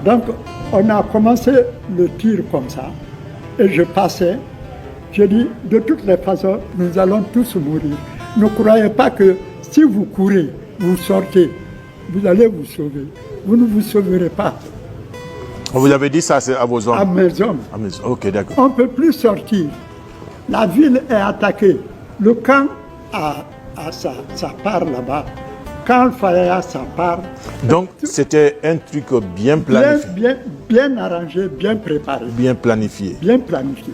Donc, on a commencé le tir comme ça, et je passais. Je dis, de toutes les façons, nous allons tous mourir. Ne croyez pas que si vous courez, vous sortez, vous allez vous sauver. Vous ne vous sauverez pas. Vous avez dit ça à vos hommes? À mes hommes. À mes... Ok, d'accord. On ne peut plus sortir. La ville est attaquée. Le camp a sa part là-bas. Quand Faya sa part. Donc, c'était un truc bien planifié. Bien arrangé, bien préparé. Bien planifié. Bien planifié.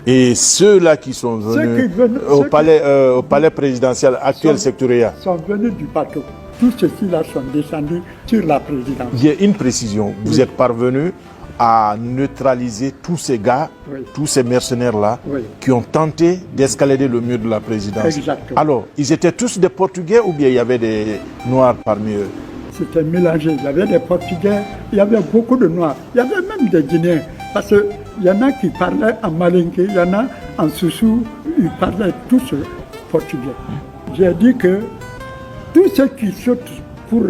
Et ceux-là qui sont venus au palais présidentiel actuel sectoriel sont venus du bateau. Tous ceux-ci-là sont descendus sur la présidence. Il y a une précision. Vous êtes parvenu à neutraliser tous ces gars, tous ces mercenaires-là, qui ont tenté d'escalader le mur de la présidence. Exactement. Alors, ils étaient tous des Portugais ou bien il y avait des Noirs parmi eux? C'était mélangé. Il y avait des Portugais, il y avait beaucoup de Noirs. Il y avait même des Guinéens. Parce qu'il y en a qui parlaient en malinké, il y en a en soussou, ils parlaient tous portugais. J'ai dit que tous ceux qui sautent pour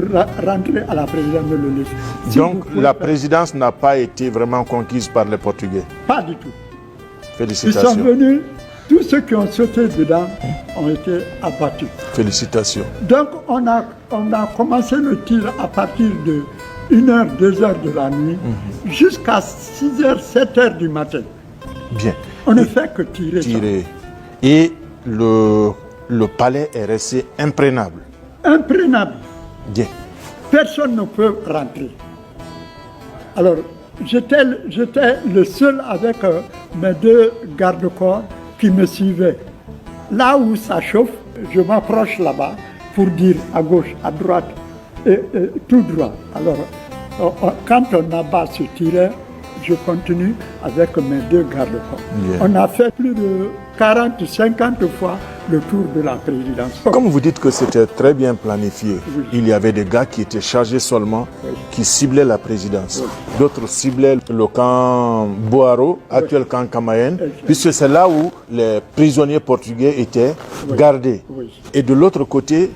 rentrer à la présidence de l'ONU. Donc la présidence n'a pas été vraiment conquise par les Portugais? Pas du tout. Félicitations. Ils sont venus, tous ceux qui ont sauté dedans ont été abattus. Félicitations. Donc on a commencé le tir à partir de 1h, 2h de la nuit, jusqu'à 6h, 7h du matin. Bien. On ne fait que tirer. Et le palais est resté imprégnable. Imprégnable. Bien. Personne ne peut rentrer. Alors, j'étais le seul avec mes 2 gardes-corps qui me suivaient. Là où ça chauffe, je m'approche là-bas pour dire à gauche, à droite, et tout droit. Alors, quand on abat ce tireur, je continue avec mes 2 gardes-corps. Yeah. On a fait plus de 40, 50 fois le tour de la présidence. Comme vous dites que c'était très bien planifié, il y avait des gars qui étaient chargés seulement, qui ciblaient la présidence. D'autres ciblaient le camp Boaro, actuel camp Camayen, puisque c'est là où les prisonniers portugais étaient gardés. Et de l'autre côté,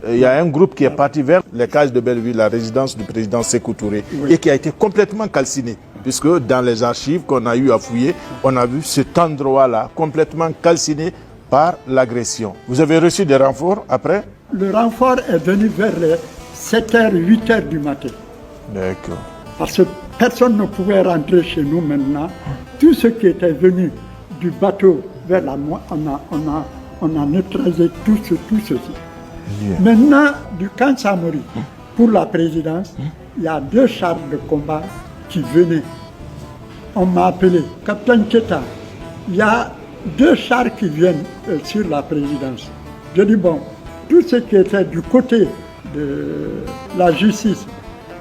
il y a un groupe qui est parti vers les cages de Belleville, la résidence du président Sékou Touré, et qui a été complètement calciné. Puisque dans les archives qu'on a eu à fouiller, on a vu cet endroit-là complètement calciné par l'agression. Vous avez reçu des renforts après? Le renfort est venu vers les 7h, 8h du matin. D'accord. Parce que personne ne pouvait rentrer chez nous maintenant. Tous ceux qui étaient venus du bateau vers la nuit, on a neutralisé tout ceci. Yeah. Maintenant, du camp Samori, pour la présidence, il y a 2 chars de combat qui venaient. On m'a appelé, Capitaine Keta, il y a 2 chars qui viennent sur la présidence. Je dis bon, tous ceux qui étaient du côté de la justice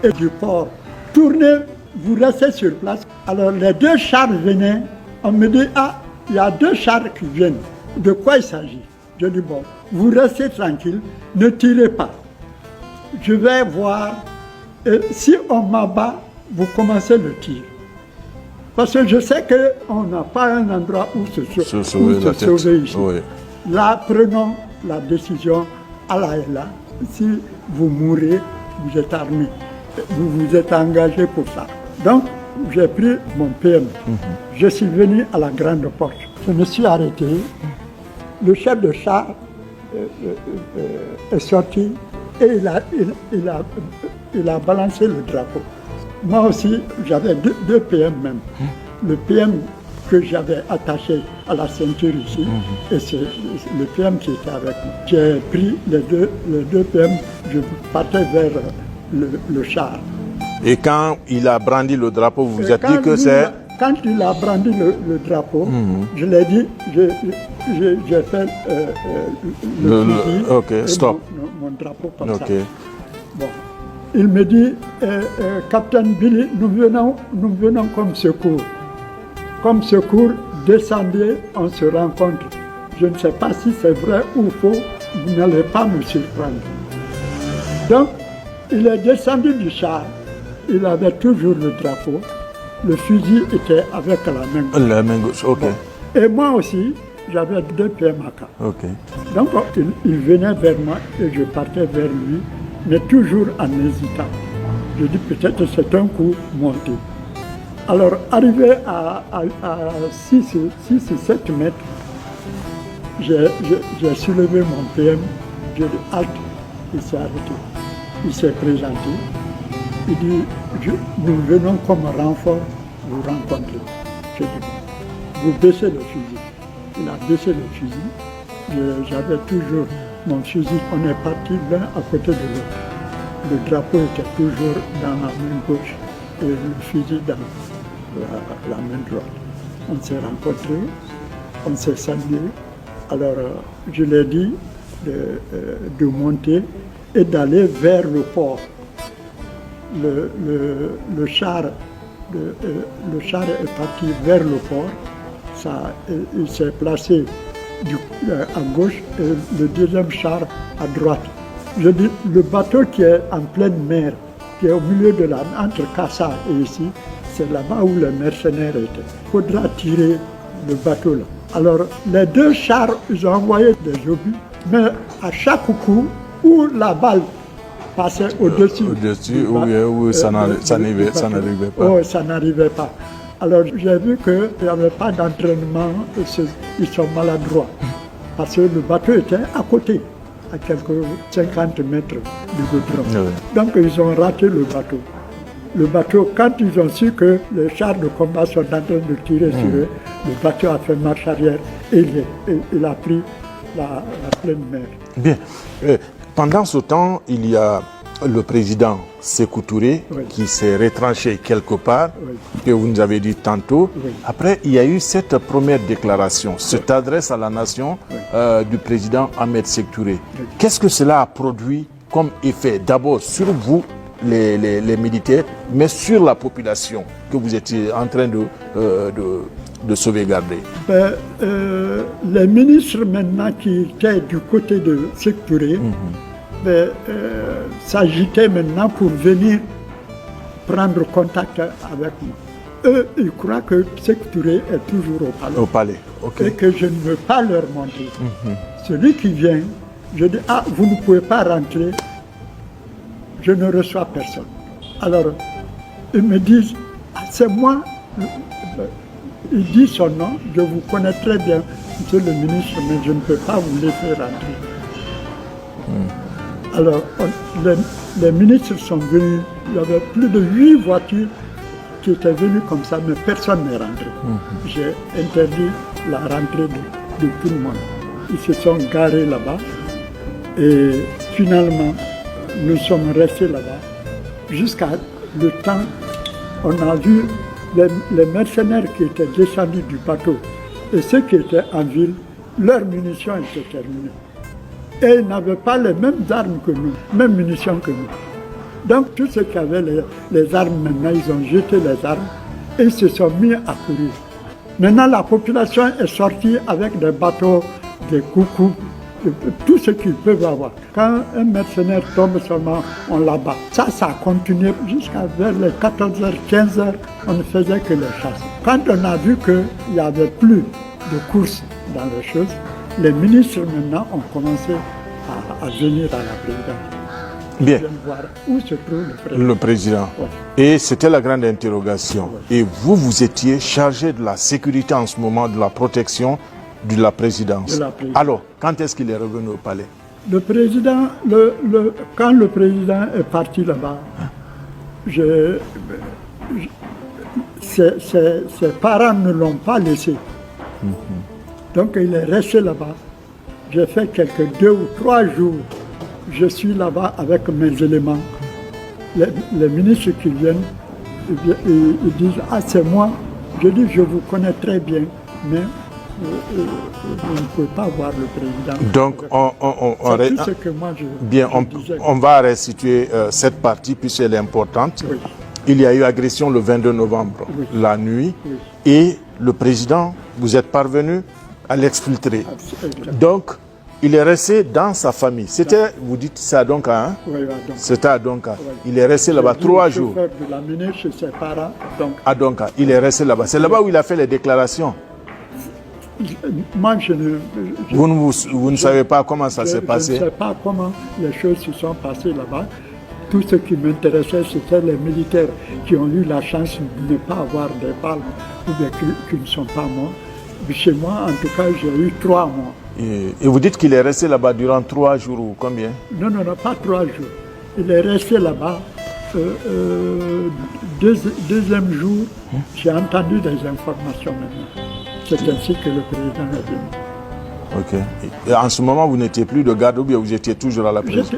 et du port, tournez, vous restez sur place. Alors les 2 chars venaient, on me dit, ah, il y a 2 chars qui viennent. De quoi il s'agit? Je dis bon, vous restez tranquille, ne tirez pas. Je vais voir, et si on m'abat, vous commencez le tir. Parce que je sais qu'on n'a pas un endroit où se sauver ici. Oui. Là, prenons la décision, Allah est là. Si vous mourrez, vous êtes armé. Vous vous êtes engagé pour ça. Donc, j'ai pris mon PM. Je suis venu à la grande porte. Je me suis arrêté. Le chef de char est sorti et il a balancé le drapeau. Moi aussi, j'avais 2 PM même. Le PM que j'avais attaché à la ceinture ici, et c'est le PM qui était avec moi. J'ai pris les deux PM, je partais vers le char. Et quand il a brandi le drapeau, vous vous êtes dit que c'est... Quand il a brandi le drapeau, je l'ai dit, j'ai fait le fusil, ok, stop. Mon drapeau comme ça. Bon. Il me dit, Capitaine Billy, nous venons comme secours. Comme secours, descendez, on se rencontre. Je ne sais pas si c'est vrai ou faux, vous n'allez pas me surprendre. Donc, il est descendu du char, il avait toujours le drapeau, le fusil était avec la main gauche. La main gauche, ok. Bon. Et moi aussi, j'avais 2 PMAK. Ok. Donc, il venait vers moi et je partais vers lui, mais toujours en hésitant. Je dis peut-être c'est un coup monté. Alors, arrivé à 6 ou 7 mètres, j'ai soulevé mon PM, j'ai dit halte, il s'est arrêté. Il s'est présenté, il dit, nous venons comme renfort vous rencontrer. J'ai dit, vous baissez le fusil. Il a baissé le fusil. J'avais toujours mon fusil, on est parti l'un à côté de l'autre. Le drapeau était toujours dans la main gauche et le fusil dans la main droite. On s'est rencontrés, on s'est salués. Alors, je lui ai dit de monter et d'aller vers le port. Le char est parti vers le port. Il s'est placé à gauche et le deuxième char à droite. Je dis, le bateau qui est en pleine mer, qui est au milieu de entre Kassa et ici, c'est là-bas où les mercenaires étaient. Il faudra tirer le bateau là. Alors, les deux chars, ils ont envoyé des obus, mais à chaque coup, où la balle passait au-dessus. Où ça n'arrivait pas. Oh, ça n'arrivait pas. Alors, j'ai vu qu'il n'y avait pas d'entraînement, ils sont maladroits. Parce que le bateau était à côté, à quelques 50 mètres du goudron. Oui. Donc, ils ont raté le bateau. Le bateau, quand ils ont su que les chars de combat sont en train de tirer sur eux, le bateau a fait marche arrière et il a pris la pleine mer. Bien. Pendant ce temps, il y a le président Sékou Touré qui s'est retranché quelque part, que vous nous avez dit tantôt. Oui. Après, il y a eu cette première déclaration, cette adresse à la nation du président Ahmed Sékou Touré. Oui. Qu'est-ce que cela a produit comme effet, d'abord sur vous, les militaires, mais sur la population que vous étiez en train de sauvegarder? Les ministres maintenant qui étaient du côté de Sékou Touré s'agitaient maintenant pour venir prendre contact avec moi. Eux, ils croient que Sékou Touré est toujours au palais. Au palais, ok. Et que je ne veux pas leur montrer. Celui qui vient, je dis, vous ne pouvez pas rentrer. Je ne reçois personne. Alors, ils me disent, c'est moi. Il dit son nom, je vous connais très bien, monsieur le ministre, mais je ne peux pas vous laisser rentrer. Alors, les ministres sont venus, il y avait plus de 8 voitures qui étaient venues comme ça, mais personne n'est rentré. J'ai interdit la rentrée de tout le monde. Ils se sont garés là-bas et finalement, nous sommes restés là-bas jusqu'à le temps, on a vu les mercenaires qui étaient descendus du bateau et ceux qui étaient en ville, leurs munitions étaient terminées. Et ils n'avaient pas les mêmes armes que nous, mêmes munitions que nous. Donc tous ceux qui avaient les armes maintenant, ils ont jeté les armes et ils se sont mis à courir. Maintenant la population est sortie avec des bateaux, des coucous, tout ce qu'ils peuvent avoir. Quand un mercenaire tombe seulement, on l'abat. Ça a continué jusqu'à vers les 14h, 15h, on ne faisait que les chasses. Quand on a vu qu'il n'y avait plus de courses dans les choses, les ministres maintenant ont commencé à venir à la présidence. Bien. Voir où se trouve le président. Le président. Ouais. Et c'était la grande interrogation. Ouais. Et vous étiez chargé de la sécurité en ce moment, de la protection de la présidence. Alors, quand est-ce qu'il est revenu au palais? Le président, quand le président est parti là-bas, ses parents ne l'ont pas laissé. Donc il est resté là-bas. J'ai fait quelques 2 ou 3 jours. Je suis là-bas avec mes éléments. Les ministres qui viennent, ils disent, c'est moi. Je dis, je vous connais très bien, mais vous ne pouvez pas voir le président. Donc, c'est tout ce que moi on va restituer cette partie puisqu'elle est importante. Oui. Il y a eu agression le 22 novembre, la nuit, et le président, vous êtes parvenu à l'exfiltrer. Donc, il est resté dans sa famille. C'était, vous dites, c'est à Donka, hein? Oui, à Donka. C'était à Donka. Oui. Il est resté là-bas 3 jours. De l'amener chez ses parents, donc. À Donka. Il est resté là-bas. C'est là-bas où il a fait les déclarations. Moi, vous ne savez pas comment ça s'est passé? Je ne sais pas comment les choses se sont passées là-bas. tout ce qui m'intéressait, c'était les militaires qui ont eu la chance de ne pas avoir des balles ou bien qui ne sont pas morts. Chez moi, en tout cas, j'ai eu 3 mois. Et vous dites qu'il est resté là-bas durant 3 jours ou combien? Non, pas 3 jours. Il est resté là-bas. Deuxième jour, j'ai entendu des informations maintenant. C'est ainsi que le président est venu. Ok. Et en ce moment, vous n'étiez plus de garde ou bien vous étiez toujours à la présidence?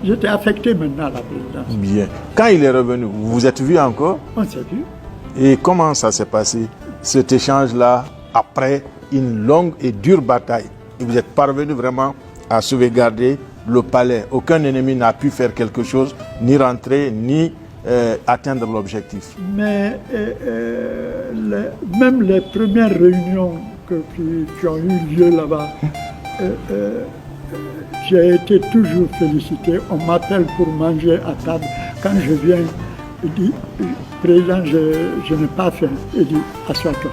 J'étais affecté maintenant à la présidence. Bien. Quand il est revenu, vous vous êtes vu encore? On s'est vu. Et comment ça s'est passé, cet échange-là, après une longue et dure bataille? Et vous êtes parvenu vraiment à sauvegarder le palais. Aucun ennemi n'a pu faire quelque chose, ni rentrer, ni atteindre l'objectif. Mais même les premières réunions qui ont eu lieu là-bas, j'ai été toujours félicité. On m'appelle pour manger à table. Quand je viens, il dit, président, je n'ai pas faim. Il dit, assois-toi.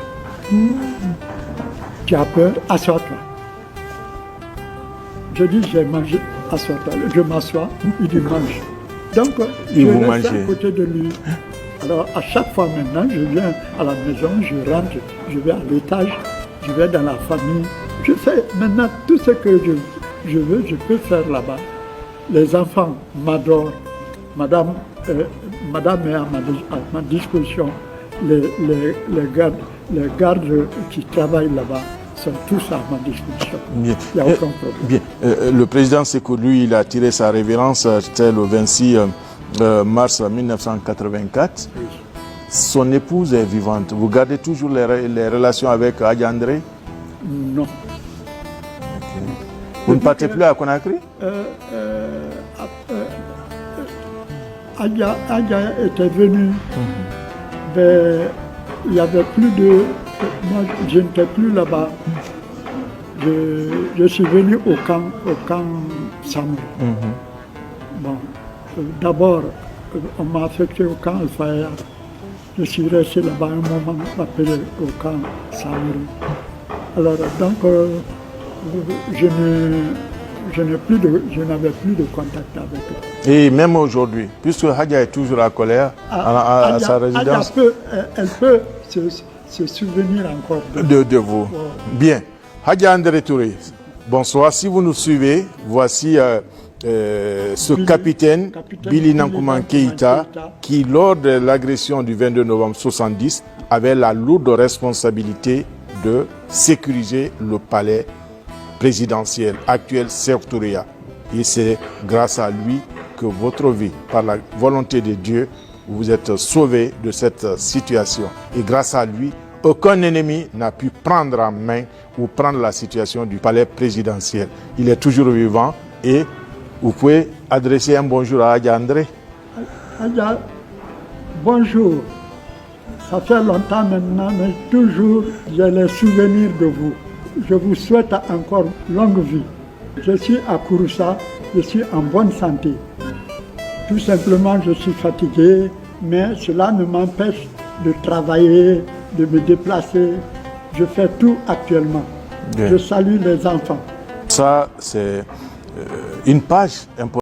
Tu as peur, assois-toi. Je dis, j'ai mangé, assois-toi. Je m'assois, il dit, mange. Donc, je reste à côté de lui. Alors, à chaque fois maintenant, je viens à la maison, je rentre, je vais à l'étage, je vais dans la famille. Je fais maintenant tout ce que je veux, je peux faire là-bas. Les enfants m'adorent. Madame est à ma disposition. Les gardes qui travaillent là-bas sont tous à ma disposition. Bien. Il n'y a aucun problème. Bien. Le président Sékou, lui, il a tiré sa révérence, c'était le 26 mars 1984. Oui. Son épouse est vivante. Vous gardez toujours les relations avec Adja André? Non. Okay. Vous ne partez plus à Conakry? Adja était venue, mais il n'y avait plus de... Moi, je n'étais plus là-bas. Je suis venu au camp Samou. Bon, d'abord, on m'a affecté au camp Al-Faya. Je suis resté là-bas un moment, appelé au camp Samou. Alors, donc, je n'avais plus de contact avec eux. Et même aujourd'hui, puisque Hadja est toujours à colère, à sa résidence, elle peut se souvenir encore de vous. Wow. Bien. Hadja André Touré, bonsoir. Si vous nous suivez, voici ce capitaine Billy Nankuman Keïta qui, lors de l'agression du 22 novembre 1970, avait la lourde responsabilité de sécuriser le palais présidentiel actuel Sékou Touré. Et c'est grâce à lui que votre vie, par la volonté de Dieu, vous êtes sauvé de cette situation. Et grâce à lui, aucun ennemi n'a pu prendre en main ou prendre la situation du palais présidentiel. Il est toujours vivant et vous pouvez adresser un bonjour à Adja André. Adja, bonjour. Ça fait longtemps maintenant, mais toujours j'ai les souvenirs de vous. Je vous souhaite encore longue vie. Je suis à Kouroussa, je suis en bonne santé. Tout simplement, je suis fatigué, mais cela ne m'empêche de travailler, de me déplacer. Je fais tout actuellement. Bien. Je salue les enfants. Ça, c'est une page importante.